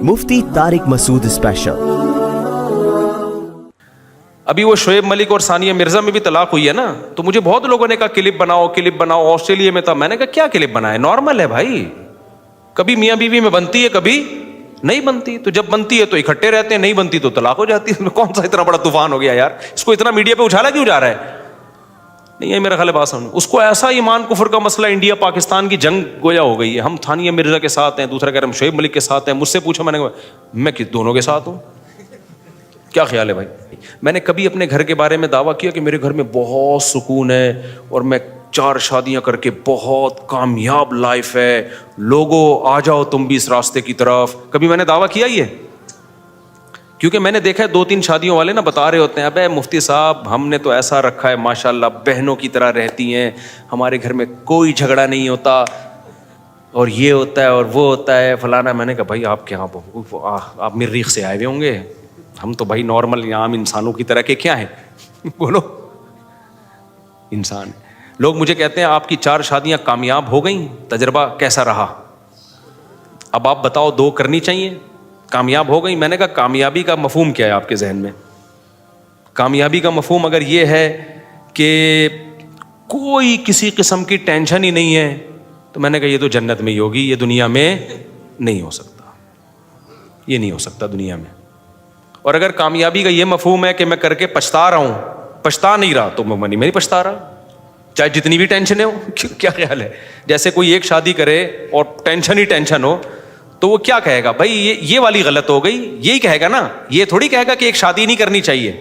मुफ्ती Tariq Masood special. अभी वो शोएब मलिक और सानिया मिर्जा में भी तलाक हुई है ना, तो मुझे बहुत लोगों ने कहा क्लिप बनाओ। ऑस्ट्रेलिया में था, मैंने कहा क्या क्लिप बनाए, नॉर्मल है भाई, कभी मियाँ बीवी में बनती है कभी नहीं बनती, तो जब बनती है तो इकट्ठे रहते हैं, नहीं बनती तो तलाक हो जाती है। कौन सा इतना बड़ा तूफान हो गया यार, इसको इतना मीडिया पे उछाला क्यों जा रहा है? नहीं है मेरा ख्याल बात समझ, उसको ऐसा ईमान कुफर का मसला, इंडिया पाकिस्तान की जंग गोया हो गई है, हम सानिया मिर्जा के साथ हैं, दूसरा कह रहे हम शोएब मलिक के साथ हैं। मुझसे पूछो, मैंने कहा मैं किस दोनों के साथ हूं, क्या ख्याल है भाई? मैंने कभी अपने घर के बारे में दावा किया कि मेरे घर में बहुत सुकून है और मैं 4 शादियां करके बहुत कामयाब लाइफ है, लोगों आ जाओ तुम भी इस रास्ते की तरफ? कभी मैंने दावा किया ये? क्योंकि मैंने देखा है 2-3 शादियों वाले ना बता रहे होते हैं, अबे मुफ्ती साहब हमने तो ऐसा रखा है माशाल्लाह, बहनों की तरह रहती हैं, हमारे घर में कोई झगड़ा नहीं होता और ये होता है और वो होता है फलाना। मैंने कहा भाई आप क्या आप मरीख से आए हुए होंगे, हम तो भाई नॉर्मल आम इंसानों की तरह के क्या हैं बोलो, इंसान। लोग मुझे कहते हैं आपकी 4 शादियां कामयाब हो गई, तजर्बा कैसा रहा? अब आप बताओ 2 करनी चाहिए, कामयाब हो गई। मैंने कहा कामयाबी का मफहूम क्या है आपके जहन में? कामयाबी का मफहूम अगर ये है कि कोई किसी किस्म की टेंशन ही नहीं है, तो मैंने कहा ये तो जन्नत में ही होगी, ये दुनिया में नहीं हो सकता, ये नहीं हो सकता दुनिया में। और अगर कामयाबी का ये मफहूम है कि मैं करके पछता रहा हूं, पछता नहीं रहा, तो मैं नहीं पछता रहा, चाहे जितनी भी टेंशन हो। क्या ख्याल है? जैसे कोई एक शादी करे और टेंशन ही टेंशन हो, तो वो क्या कहेगा भाई ये वाली गलत हो गई, यही कहेगा ना, ये थोड़ी कहेगा कि एक शादी नहीं करनी चाहिए।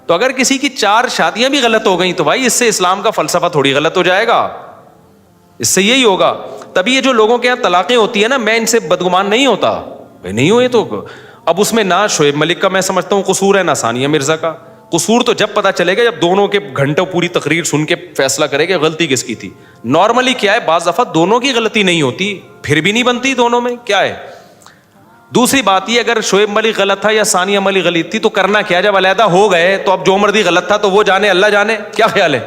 तो अगर किसी की 4 शादियां भी गलत हो गई तो भाई इससे इस्लाम का फलसफा थोड़ी गलत हो जाएगा, इससे यही होगा। तभी ये जो लोगों के यहाँ तलाकें होती है ना, मैं इनसे बदगुमान नहीं होता भाई, नहीं हुए तो अब उसमें ना शोएब मलिक का मैं समझता हूँ कसूर है, ना सानिया मिर्जा का कसूर। तो जब पता चलेगा जब दोनों के घंटों पूरी तकरीर सुन के फैसला करेगा गलती किसकी थी। नॉर्मली क्या है, बाज दफा दोनों की गलती नहीं होती, फिर भी नहीं बनती दोनों में, क्या है? दूसरी बात ये, अगर शोएब मलिक गलत था या सानिया मलिक गलत थी तो करना क्या? जब अलहदा हो गए तो अब जो मर्दी गलत था तो वो जाने, अल्लाह जाने, क्या ख्याल है?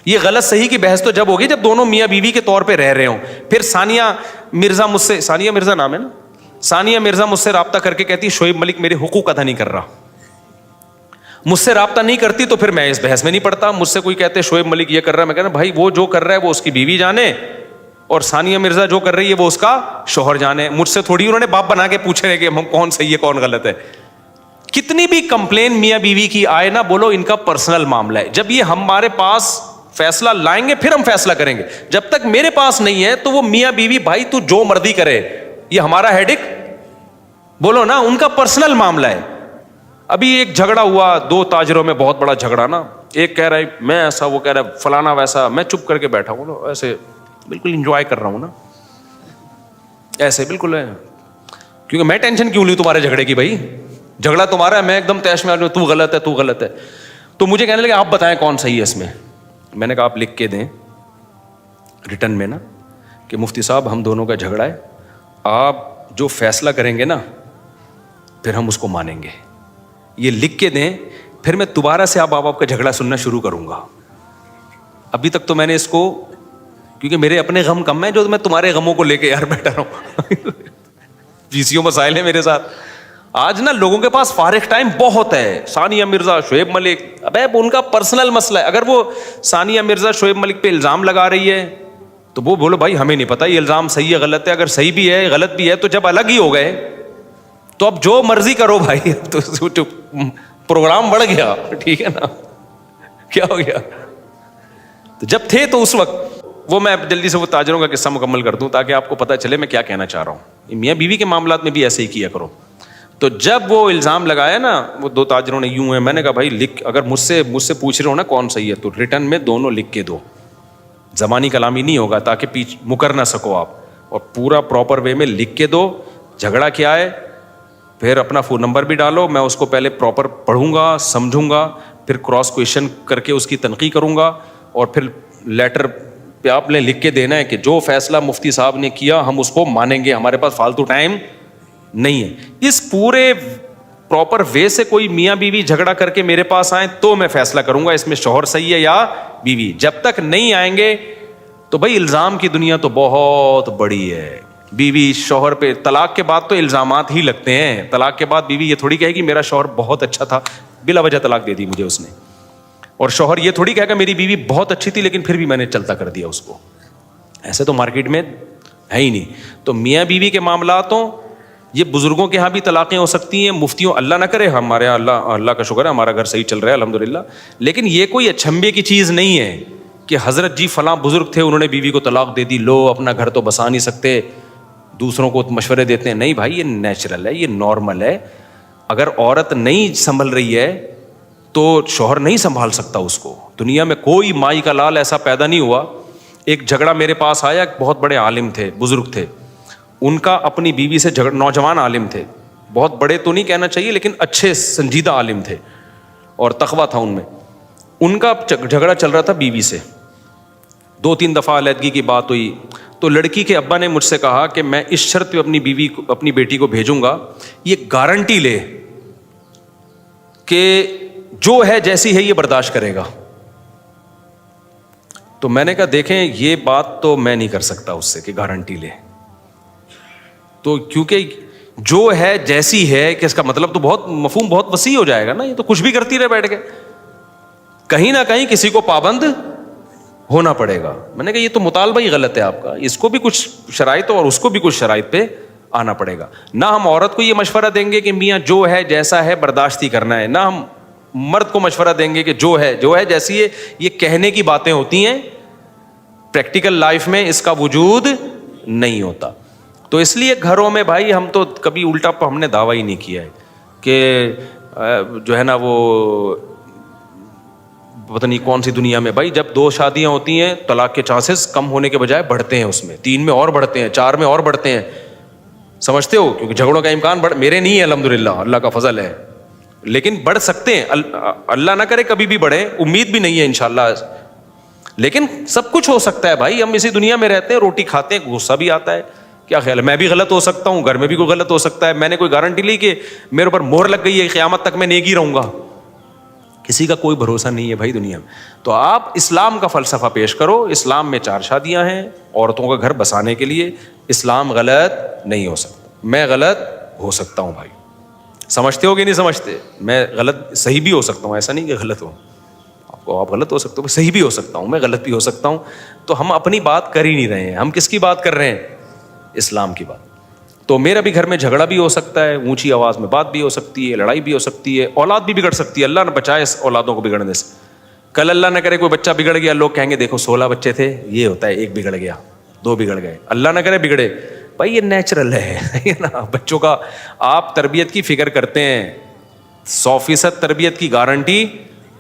ये गलत सही की बहस तो जब होगी जब दोनों मियाँ बीवी के तौर पे रह रहे हों। फिर सानिया मिर्जा मुझसे, सानिया मिर्जा नाम है ना, सानिया मिर्जा मुझसे राब्ता करके कहती शोएब मलिक मेरे हुकूक अदा नहीं कर रहा। मुझसे राब्ता नहीं करती तो फिर मैं इस बहस में नहीं पड़ता। मुझसे कोई कहते शोएब मलिक ये कर रहा है, मैं कहना भाई वो जो कर रहा है वो उसकी बीवी जाने, और सानिया मिर्जा जो कर रही है वो उसका शोहर जाने। मुझसे थोड़ी उन्होंने बाप बना के पूछ रहे कि हम कौन सही है कौन गलत है। कितनी भी कंप्लेन मियाँ बीवी की आए ना, बोलो इनका पर्सनल मामला है, जब ये हमारे पास फैसला लाएंगे फिर हम फैसला करेंगे। जब तक मेरे पास नहीं है तो वो मियाँ बीवी भाई तू जो मर्जी करे, ये हमारा हेडिक, बोलो ना, उनका पर्सनल मामला है। अभी एक झगड़ा हुआ 2 ताजरों में, बहुत बड़ा झगड़ा ना, एक कह रहा है मैं ऐसा, वो कह रहा है फलाना वैसा। मैं चुप करके बैठा हूँ ना, ऐसे बिल्कुल इंजॉय कर रहा हूँ ना, ऐसे बिल्कुल है, क्योंकि मैं टेंशन क्यों लूँ तुम्हारे झगड़े की? भाई झगड़ा तुम्हारा है, मैं एकदम तैश में आ तू गलत है तू गलत है। तो मुझे कहने लगे आप बताएं कौन सही है इसमें। मैंने कहा आप लिख के दें रिटर्न में ना कि मुफ्ती साहब हम दोनों का झगड़ा है, आप जो फैसला करेंगे ना फिर हम उसको मानेंगे, ये लिख के दें, फिर मैं दोबारा से आप का झगड़ा सुनना शुरू करूंगा। अभी तक तो मैंने इसको, क्योंकि मेरे अपने गम कम है जो मैं तुम्हारे गमों को लेके यार बैठा रहा हूं पीसीओ मसाइल है मेरे साथ। आज ना लोगों के पास फारिग टाइम बहुत है, सानिया मिर्जा शोएब मलिक, अबे उनका पर्सनल मसला है। अगर वो सानिया मिर्जा शोएब मलिक पे इल्जाम लगा रही है तो वो बोलो भाई हमें नहीं पता ये इल्जाम सही है गलत है, अगर सही भी है गलत भी है तो जब अलग ही हो गए तो अब जो मर्जी करो भाई, तो प्रोग्राम बढ़ गया, ठीक है ना, क्या हो गया? तो जब थे तो उस वक्त वो, मैं जल्दी से वो ताजरों का किस्सा मुकम्मल कर दूं ताकि आपको पता चले मैं क्या कहना चाह रहा हूं। मियाँ बीवी के मामलात में भी ऐसे ही किया करो। तो जब वो इल्जाम लगाया ना वो 2 ताजरों ने, यूं है, मैंने कहा भाई लिख, अगर मुझसे पूछ रहे हो ना कौन सही है तो रिटर्न में दोनों लिख के दो, जबानी कलामी नहीं होगा ताकि पीछे मुकर ना सको आप, और पूरा प्रॉपर वे में लिख के दो झगड़ा क्या है, फिर अपना फ़ोन नंबर भी डालो, मैं उसको पहले प्रॉपर पढ़ूंगा समझूंगा, फिर क्रॉस क्वेश्चन करके उसकी तनक़ीद करूंगा, और फिर लेटर पे आपने लिख के देना है कि जो फैसला मुफ्ती साहब ने किया हम उसको मानेंगे, हमारे पास फालतू टाइम नहीं है। इस पूरे प्रॉपर वे से कोई मियाँ बीवी झगड़ा करके मेरे पास आए तो मैं फैसला करूंगा इसमें शौहर सही है या बीवी। जब तक नहीं आएंगे तो भाई इल्ज़ाम की दुनिया तो बहुत बड़ी है, बीवी शौहर पे तलाक के बाद तो इल्ज़ामात ही लगते हैं। तलाक के बाद बीवी ये थोड़ी कहेगी मेरा शौहर बहुत अच्छा था, बिला वजह तलाक दे दी मुझे उसने। और शौहर ये थोड़ी कहेगा मेरी बीवी बहुत अच्छी थी लेकिन फिर भी मैंने चलता कर दिया उसको। ऐसे तो मार्केट में है ही नहीं। तो मियाँ बीवी के मामलातों, ये बुजुर्गों के यहाँ भी तलाक़ें हो सकती हैं, मुफ्तियों, अल्लाह ना करे, हमारे अल्लाह का शुक्र है हमारा घर सही चल रहा है अल्हम्दुलिल्लाह। लेकिन ये कोई अचंभे की चीज़ नहीं है कि हज़रत जी फलां बुजुर्ग थे उन्होंने बीवी को तलाक दे दी, लो अपना घर तो बसा नहीं सकते, दूसरों को मशवरे देते हैं। नहीं भाई, ये नेचुरल है, ये नॉर्मल है। अगर औरत नहीं संभल रही है तो शौहर नहीं संभाल सकता उसको। दुनिया में कोई माई का लाल ऐसा पैदा नहीं हुआ। एक झगड़ा मेरे पास आया, एक बहुत बड़े आलिम थे, बुजुर्ग थे, उनका अपनी बीवी से झगड़ा, नौजवान आलिम थे, बहुत बड़े तो नहीं कहना चाहिए लेकिन अच्छे संजीदा आलिम थे और तकवा था उनमें। उनका झगड़ा चल रहा था बीवी से, 2-3 दफ़ा अलहदगी की बात हुई। तो लड़की के अब्बा ने मुझसे कहा कि मैं इस शर्त पे अपनी बीवी को, अपनी बेटी को भेजूंगा, ये गारंटी ले कि जो है जैसी है ये बर्दाश्त करेगा। तो मैंने कहा देखें, ये बात तो मैं नहीं कर सकता उससे कि गारंटी ले, तो क्योंकि जो है जैसी है कि इसका मतलब तो बहुत मफहूम बहुत वसी हो जाएगा ना। ये तो कुछ भी करती रहे बैठ के, कहीं ना कहीं किसी को पाबंद होना पड़ेगा। मैंने कहा ये तो मुतालबा ही गलत है आपका, इसको भी कुछ शराइत और उसको भी कुछ शराइत पे आना पड़ेगा। ना हम औरत को ये मशवरा देंगे कि मियाँ जो है जैसा है बर्दाश्त ही करना है, ना हम मर्द को मशवरा देंगे कि जो है जैसी है। ये कहने की बातें होती हैं, प्रैक्टिकल लाइफ में इसका वजूद नहीं होता। तो इसलिए घरों में भाई हम तो कभी उल्टा हमने दावा ही नहीं किया है कि जो है ना वो पता नहीं कौन सी दुनिया में भाई, जब 2 शादियां होती हैं तलाक के चांसेस कम होने के बजाय बढ़ते हैं, उसमें 3 में और बढ़ते हैं, 4 में और बढ़ते हैं, समझते हो? क्योंकि झगड़ों का इम्कान मेरे नहीं है अल्हम्दुलिल्लाह, अल्लाह का फजल है, लेकिन बढ़ सकते हैं। अल्लाह ना करे कभी भी बढ़े, उम्मीद भी नहीं है इंशाल्लाह, लेकिन सब कुछ हो सकता है भाई। हम इसी दुनिया में रहते हैं, रोटी खाते हैं, गुस्सा भी आता है, क्या ख्याल है, मैं भी गलत हो सकता हूँ, घर में भी कोई गलत हो सकता है। मैंने कोई गारंटी ली कि मेरे ऊपर मोहर लग गई है क़यामत तक मैं नेकी रहूंगा? किसी का कोई भरोसा नहीं है भाई दुनिया में। तो आप इस्लाम का फ़लसफ़ा पेश करो। इस्लाम में 4 शादियां हैं औरतों का घर बसाने के लिए। इस्लाम गलत नहीं हो सकता, मैं गलत हो सकता हूँ भाई, समझते हो कि नहीं समझते? मैं गलत सही भी हो सकता हूँ, ऐसा नहीं कि गलत हो, आप गलत हो सकते हो, सही भी हो सकता हूँ, मैं गलत भी हो सकता हूँ। तो हम अपनी बात कर ही नहीं रहे हैं, हम किसकी बात कर रहे हैं? इस्लाम की बात। तो मेरा भी घर में झगड़ा भी हो सकता है, ऊंची आवाज़ में बात भी हो सकती है, लड़ाई भी हो सकती है, औलाद भी बिगड़ सकती है। अल्लाह न बचाए इस औलादों को बिगड़ने से। कल अल्लाह न करे कोई बच्चा बिगड़ गया, लोग कहेंगे देखो 16 बच्चे थे, ये होता है 1 बिगड़ गया, 2 बिगड़ गए। अल्लाह न करे बिगड़े, भाई ये नेचुरल है ना। बच्चों का आप तरबियत की फिक्र करते हैं, 100% तरबियत की गारंटी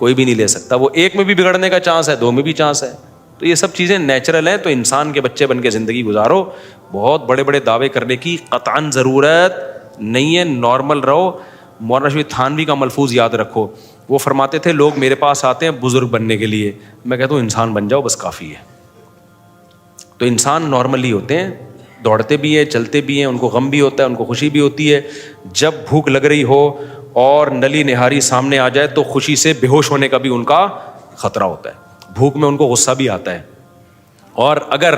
कोई भी नहीं ले सकता। वो 1 में भी बिगड़ने का चांस है, 2 में भी चांस है। तो ये सब चीज़ें नेचुरल हैं। तो इंसान के बच्चे बन के ज़िंदगी गुजारो, बहुत बड़े बड़े दावे करने की क़तअन ज़रूरत नहीं है, नॉर्मल रहो। मौलाना शफी थानवी का मलफूज़ याद रखो, वो फरमाते थे लोग मेरे पास आते हैं बुज़ुर्ग बनने के लिए, मैं कहता हूँ इंसान बन जाओ बस काफ़ी है। तो इंसान नॉर्मल ही होते हैं, दौड़ते भी हैं, चलते भी हैं, उनको गम भी होता है, उनको खुशी भी होती है। जब भूख लग रही हो और नली निहारी सामने आ जाए तो खुशी से बेहोश होने का भी उनका ख़तरा होता है। भूख में उनको गुस्सा भी आता है। और अगर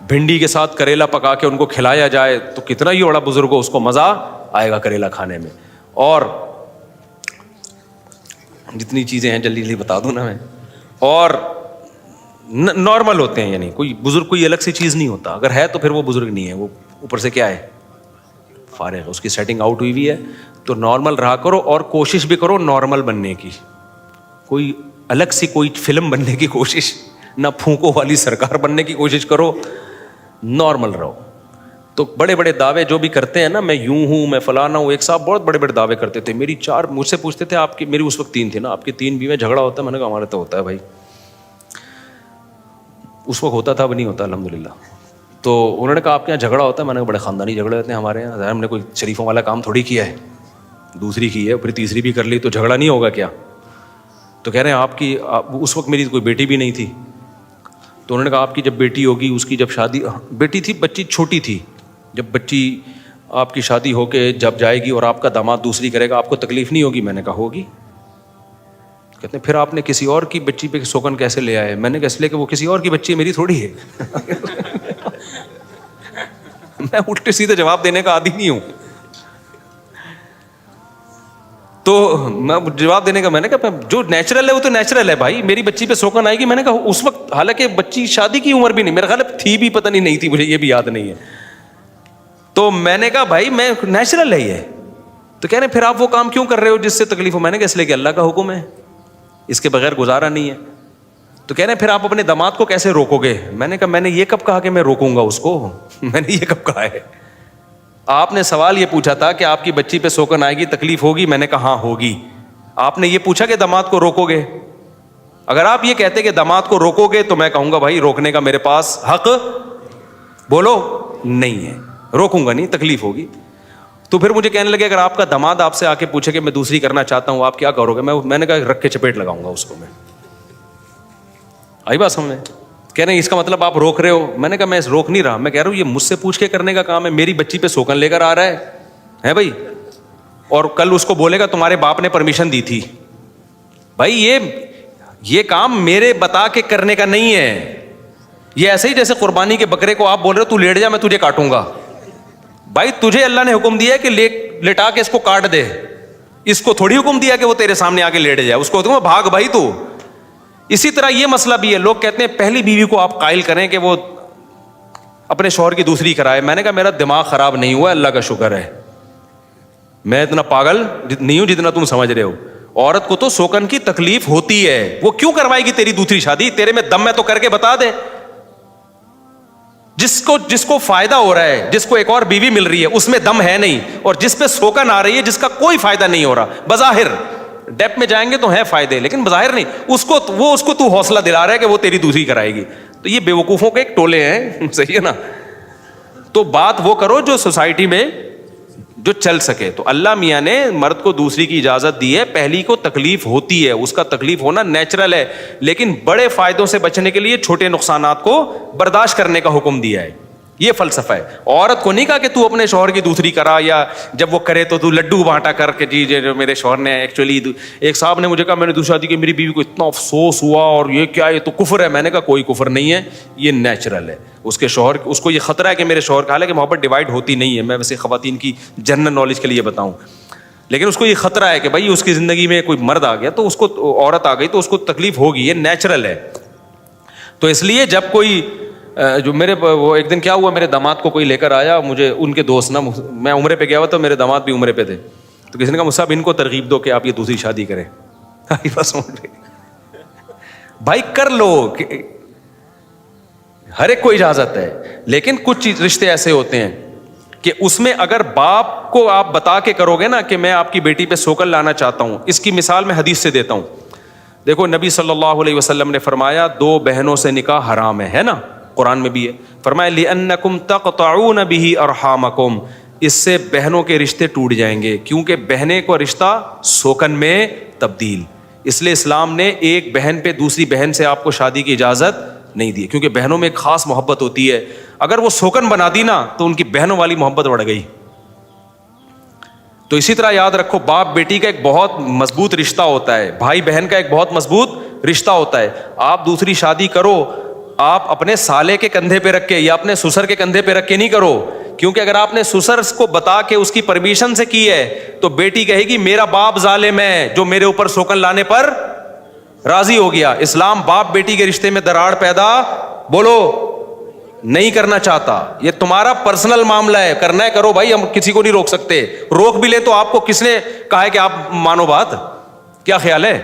भिंडी के साथ करेला पका के उनको खिलाया जाए तो कितना ही बड़ा बुजुर्ग हो उसको मज़ा आएगा करेला खाने में। और जितनी चीज़ें हैं जल्दी जल्दी बता दूं ना मैं। और नॉर्मल होते हैं, यानी कोई बुजुर्ग कोई अलग सी चीज़ नहीं होता। अगर है तो फिर वो बुजुर्ग नहीं है, वो ऊपर से क्या है, फारिग, उसकी सेटिंग आउट हुई है। तो नॉर्मल रहा करो और कोशिश भी करो नॉर्मल बनने की। कोई अलग सी कोई फिल्म बनने की कोशिश ना, फूंको वाली सरकार बनने की कोशिश करो, नॉर्मल रहो। तो बड़े बड़े दावे जो भी करते हैं ना, मैं यूं हूं, मैं फलाना हूं। एक साहब बहुत बड़े बड़े दावे करते थे, मेरी 4, मुझसे पूछते थे आपकी, मेरी उस वक्त 3 थी ना, आपकी 3 बीवी में झगड़ा होता है? मैंने कहा हमारे तो होता है भाई। उस वक्त होता था, अब नहीं होता अल्हम्दुलिल्लाह। तो उन्होंने कहा आपके यहाँ झगड़ा होता है? मैंने कहा बड़े ख़ानदानी झगड़े होते हैं हमारे यहाँ, हमने कोई शरीफों वाला काम थोड़ी किया है, दूसरी की है, फिर तीसरी भी कर ली तो झगड़ा नहीं होगा क्या? तो कह रहे हैं उस वक्त मेरी कोई बेटी भी नहीं थी। तो उन्होंने कहा आपकी जब बेटी होगी, उसकी जब शादी, बेटी थी, बच्ची छोटी थी, जब बच्ची आपकी शादी होके जब जाएगी और आपका दामाद दूसरी करेगा, आपको तकलीफ नहीं होगी? मैंने कहा होगी। कहते हैं फिर आपने किसी और की बच्ची पे शौकन कैसे ले आए? मैंने कहा इसलिए कि वो किसी और की बच्ची मेरी थोड़ी है میں الٹے سیدھے جواب دینے کا عادی نہیں ہوں. تو میں جواب دینے کا میں نے کہا جو نیچرل ہے وہ تو نیچرل ہے بھائی. میری بچی پہ سوکن آئے گی. میں نے کہا اس وقت حالانکہ بچی شادی کی عمر بھی نہیں, میرا خیال ہے تھی بھی, پتہ نہیں تھی, مجھے یہ بھی یاد نہیں ہے. تو میں نے کہا بھائی میں نیچرل ہے یہ. تو کہہ رہے پھر آپ وہ کام کیوں کر رہے ہو جس سے تکلیف ہو؟ میں نے کہا اس لیے کہ اللہ کا حکم ہے, اس کے بغیر گزارا نہیں ہے. تو کہہ رہے پھر آپ اپنے داماد کو کیسے روکو گے؟ میں نے کہا میں نے یہ کب کہا کہ میں روکوں گا اس کو؟ میں نے یہ کب کہا ہے؟ آپ نے سوال یہ پوچھا تھا کہ آپ کی بچی پہ سوکن آئے گی, تکلیف ہوگی. میں نے کہا ہاں ہوگی. آپ نے یہ پوچھا کہ داماد کو روکو گے. اگر آپ یہ کہتے کہ داماد کو روکو گے تو میں کہوں گا بھائی روکنے کا میرے پاس حق بولو نہیں ہے, روکوں گا نہیں, تکلیف ہوگی. تو پھر مجھے کہنے لگے اگر آپ کا داماد آپ سے آ کے پوچھے کہ میں دوسری کرنا چاہتا ہوں آپ کیا کرو گے؟ میں نے کہا رکھ کے چپیٹ لگاؤں گا اس کو. میں آئی بات سمجھ؟ کہہ رہے ہیں اس کا مطلب آپ روک رہے ہو. میں نے کہا میں روک نہیں رہا, میں کہہ رہا ہوں یہ مجھ سے پوچھ کے کرنے کا کام ہے. میری بچی پہ سوکن لے کر آ رہا ہے بھائی, اور کل اس کو بولے گا تمہارے باپ نے پرمیشن دی تھی. بھائی یہ کام میرے بتا کے کرنے کا نہیں ہے. یہ ایسے ہی جیسے قربانی کے بکرے کو آپ بول رہے ہو تو لیٹ جا میں تجھے کاٹوں گا. بھائی تجھے اللہ نے حکم دیا ہے کہ لٹا کے اس کو کاٹ دے. اس کو تھوڑی حکم دیا کہ وہ تیرے سامنے آ کے لیٹ جائے. اس کو حکم بھاگ بھائی تو. اسی طرح یہ مسئلہ بھی ہے. لوگ کہتے ہیں پہلی بیوی کو آپ قائل کریں کہ وہ اپنے شوہر کی دوسری کرائے. میں نے کہا میرا دماغ خراب نہیں ہوا, اللہ کا شکر ہے. میں اتنا پاگل نہیں ہوں جتنا تم سمجھ رہے ہو. عورت کو تو سوکن کی تکلیف ہوتی ہے. وہ کیوں کروائے گی تیری دوسری شادی؟ تیرے میں دم ہے تو کر کے بتا دے. جس کو فائدہ ہو رہا ہے, جس کو ایک اور بیوی مل رہی ہے, اس میں دم ہے نہیں. اور جس پہ سوکن آ رہی ہے, جس کا کوئی فائدہ نہیں ہو رہا, بظاہر ڈیپ میں جائیں گے تو ہے فائدے لیکن بظاہر نہیں, اس کو تو حوصلہ دلا رہا ہے کہ وہ تیری دوسری کرائے گی. تو یہ بیوقوفوں کے ایک ٹولے ہیں, صحیح ہے نا. تو بات وہ کرو جو سوسائٹی میں جو چل سکے. تو اللہ میاں نے مرد کو دوسری کی اجازت دی ہے. پہلی کو تکلیف ہوتی ہے, اس کا تکلیف ہونا نیچرل ہے, لیکن بڑے فائدوں سے بچنے کے لیے چھوٹے نقصانات کو برداشت کرنے کا حکم دیا ہے. یہ فلسفہ ہے. عورت کو نہیں کہا کہ تو اپنے شوہر کی دوسری کرا, یا جب وہ کرے تو لڈو بانٹا کر کے جی میرے شوہر نے ایکچولی. ایک صاحب نے مجھے کہا میں نے دوسری شادی کی, میری بیوی کو اتنا افسوس ہوا اور یہ کیا, یہ تو کفر ہے. میں نے کہا کوئی کفر نہیں ہے, یہ نیچرل ہے. اس کے شوہر, اس کو یہ خطرہ ہے کہ میرے شوہر کا, حالانکہ محبت ڈیوائڈ ہوتی نہیں ہے. میں ویسے خواتین کی جنرل نالج کے لیے بتاؤں, لیکن اس کو یہ خطرہ ہے کہ بھائی اس کی زندگی میں کوئی مرد آ گیا تو اس کو, عورت آ گئی تو اس کو تکلیف ہوگی. یہ نیچرل ہے. تو اس لیے جب کوئی جو میرے وہ ایک دن کیا ہوا, میرے داماد کو کوئی لے کر آیا, مجھے ان کے دوست نا, میں عمرے پہ گیا ہوا تو میرے داماد بھی عمرے پہ تھے, تو کسی نے کہا مصعب ان کو ترغیب دو کہ آپ یہ دوسری شادی کریں. بھائی کر لو, ہر ایک کو اجازت ہے, لیکن کچھ رشتے ایسے ہوتے ہیں کہ اس میں اگر باپ کو آپ بتا کے کرو گے نا کہ میں آپ کی بیٹی پہ سوکن لانا چاہتا ہوں. اس کی مثال میں حدیث سے دیتا ہوں. دیکھو نبی صلی اللہ علیہ وسلم نے فرمایا 2 بہنوں سے نکاح حرام ہے نا, قرآن میں بھی ہے. فرمایا لِأَنَّكُمْ تَقْطَعُونَ بِهِ أَرْحَامَكُمْ, اس سے بہنوں کے رشتے ٹوٹ جائیں گے, کیونکہ بہنیں کو رشتہ سوکن میں تبدیل. اس لیے اسلام نے ایک بہن پہ دوسری بہن سے آپ کو شادی کی اجازت نہیں دی, کیونکہ بہنوں میں ایک خاص محبت ہوتی ہے. اگر وہ سوکن بنا دی نا تو ان کی بہنوں والی محبت بڑھ گئی. تو اسی طرح یاد رکھو, باپ بیٹی کا ایک بہت مضبوط رشتہ ہوتا ہے, بھائی بہن کا ایک بہت مضبوط رشتہ ہوتا ہے. آپ دوسری شادی کرو, آپ اپنے سالے کے کندھے پہ رکھ کے یا اپنے سسر کے کندھے پہ رکھ کے نہیں کرو, کیونکہ اگر آپ نے سسر کو بتا کے اس کی پرمیشن سے کی ہے تو بیٹی کہے گی میرا باپ ظالم ہے جو میرے اوپر سوکن لانے پر راضی ہو گیا. اسلام باپ بیٹی کے رشتے میں دراڑ پیدا بولو نہیں کرنا چاہتا. یہ تمہارا پرسنل معاملہ ہے, کرنا ہے کرو بھائی, ہم کسی کو نہیں روک سکتے. روک بھی لے تو آپ کو کس نے کہا ہے کہ آپ مانو بات؟ کیا خیال ہے؟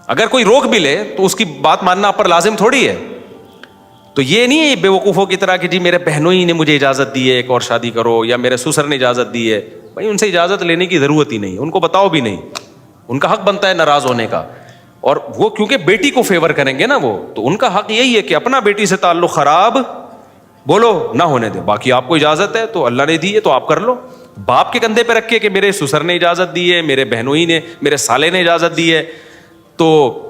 اگر کوئی روک بھی لے تو اس کی بات ماننا آپ پر لازم تھوڑی ہے. تو یہ نہیں ہے بے وقوفوں کی طرح کہ جی میرے بہنوں ہی نے مجھے اجازت دی ہے ایک اور شادی کرو, یا میرے سسر نے اجازت دی ہے. بھائی ان سے اجازت لینے کی ضرورت ہی نہیں, ان کو بتاؤ بھی نہیں, ان کا حق بنتا ہے ناراض ہونے کا. اور وہ کیونکہ بیٹی کو فیور کریں گے نا وہ, تو ان کا حق یہی ہے کہ اپنا بیٹی سے تعلق خراب بولو نہ ہونے دے. باقی آپ کو اجازت ہے تو اللہ نے دی ہے تو آپ کر لو. باپ کے کندھے پہ رکھ کے کہ میرے سسر نے اجازت دی ہے, میرے بہنوں ہی نے, میرے سالے نے اجازت دی ہے, تو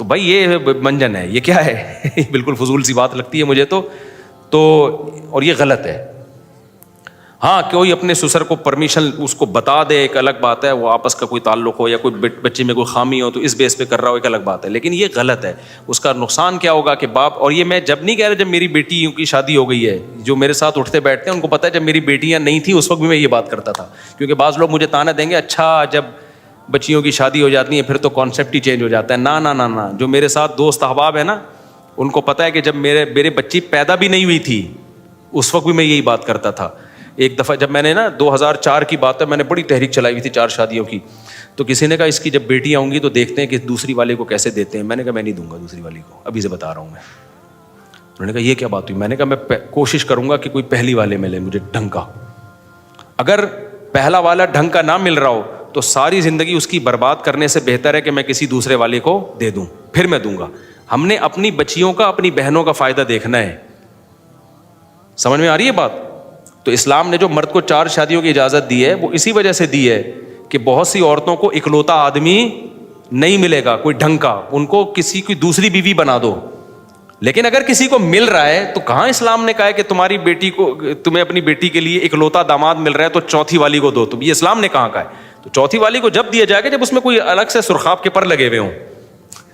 بھائی یہ منجن ہے, یہ کیا ہے؟ بالکل فضول سی بات لگتی ہے مجھے تو اور یہ غلط ہے. ہاں کوئی اپنے سسر کو پرمیشن اس کو بتا دے ایک الگ بات ہے, وہ آپس کا کوئی تعلق ہو یا کوئی بچے میں کوئی خامی ہو تو اس بیس پہ کر رہا ہو ایک الگ بات ہے, لیکن یہ غلط ہے. اس کا نقصان کیا ہوگا کہ باپ, اور یہ میں جب نہیں کہہ رہا جب میری بیٹیوں کی شادی ہو گئی ہے, جو میرے ساتھ اٹھتے بیٹھتے ہیں ان کو پتہ ہے جب میری بیٹیاں نہیں تھیں اس وقت بھی میں یہ بات کرتا تھا, کیونکہ بعض لوگ مجھے تانا دیں گے اچھا جب بچیوں کی شادی ہو جاتی ہے پھر تو کانسیپٹ ہی چینج ہو جاتا ہے. نا نا نا نا, جو میرے ساتھ دوست احباب ہیں نا ان کو پتہ ہے کہ جب میرے بچی پیدا بھی نہیں ہوئی تھی اس وقت بھی میں یہی بات کرتا تھا. ایک دفعہ جب میں نے نا 2004 کی بات ہے, میں نے بڑی تحریک چلائی ہوئی تھی 4 شادیوں کی, تو کسی نے کہا اس کی جب بیٹیاں ہوں گی تو دیکھتے ہیں کہ دوسری والے کو کیسے دیتے ہیں. میں نے کہا میں نہیں دوں گا دوسری والی کو, ابھی سے بتا رہا ہوں میں. انہوں نے کہا یہ کیا بات ہوئی؟ میں نے کہا میں کوشش کروں گا کہ کوئی پہلی والے ملے مجھے ڈھنگ کا, اگر پہلا والا ڈھنگ کا نہ مل رہا ہو تو ساری زندگی اس کی برباد کرنے سے بہتر ہے کہ میں کسی دوسرے والے کو دے دوں, پھر میں دوں گا. ہم نے اپنی بچیوں کا اپنی بہنوں کا فائدہ دیکھنا ہے. سمجھ میں آ رہی ہے بات؟ تو اسلام نے جو مرد کو 4 شادیوں کی اجازت دی ہے وہ اسی وجہ سے دی ہے کہ بہت سی عورتوں کو اکلوتا آدمی نہیں ملے گا کوئی ڈھنگ کا, ان کو کسی کی دوسری بیوی بنا دو. لیکن اگر کسی کو مل رہا ہے تو کہاں اسلام نے کہا ہے کہ تمہاری بیٹی کو, تمہیں اپنی بیٹی کے لیے اکلوتا داماد مل رہا ہے تو چوتھی والی کو دو تم, یہ اسلام نے کہاں کہا ہے؟ تو چوتھی والی کو جب دیا جائے گا جب اس میں کوئی الگ سے سرخاب کے پر لگے ہوئے ہوں.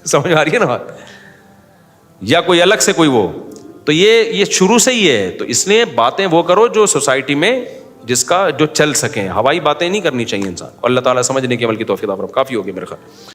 سمجھ آ رہی ہے نا بات؟ یا کوئی الگ سے کوئی وہ, تو یہ شروع سے ہی ہے. تو اس لیے باتیں وہ کرو جو سوسائٹی میں جس کا جو چل سکیں, ہوائی باتیں نہیں کرنی چاہیے انسان. اللہ تعالیٰ سمجھنے کے عمل کی توفیق عطا فرمائے. کافی ہو گیا میرے خیال.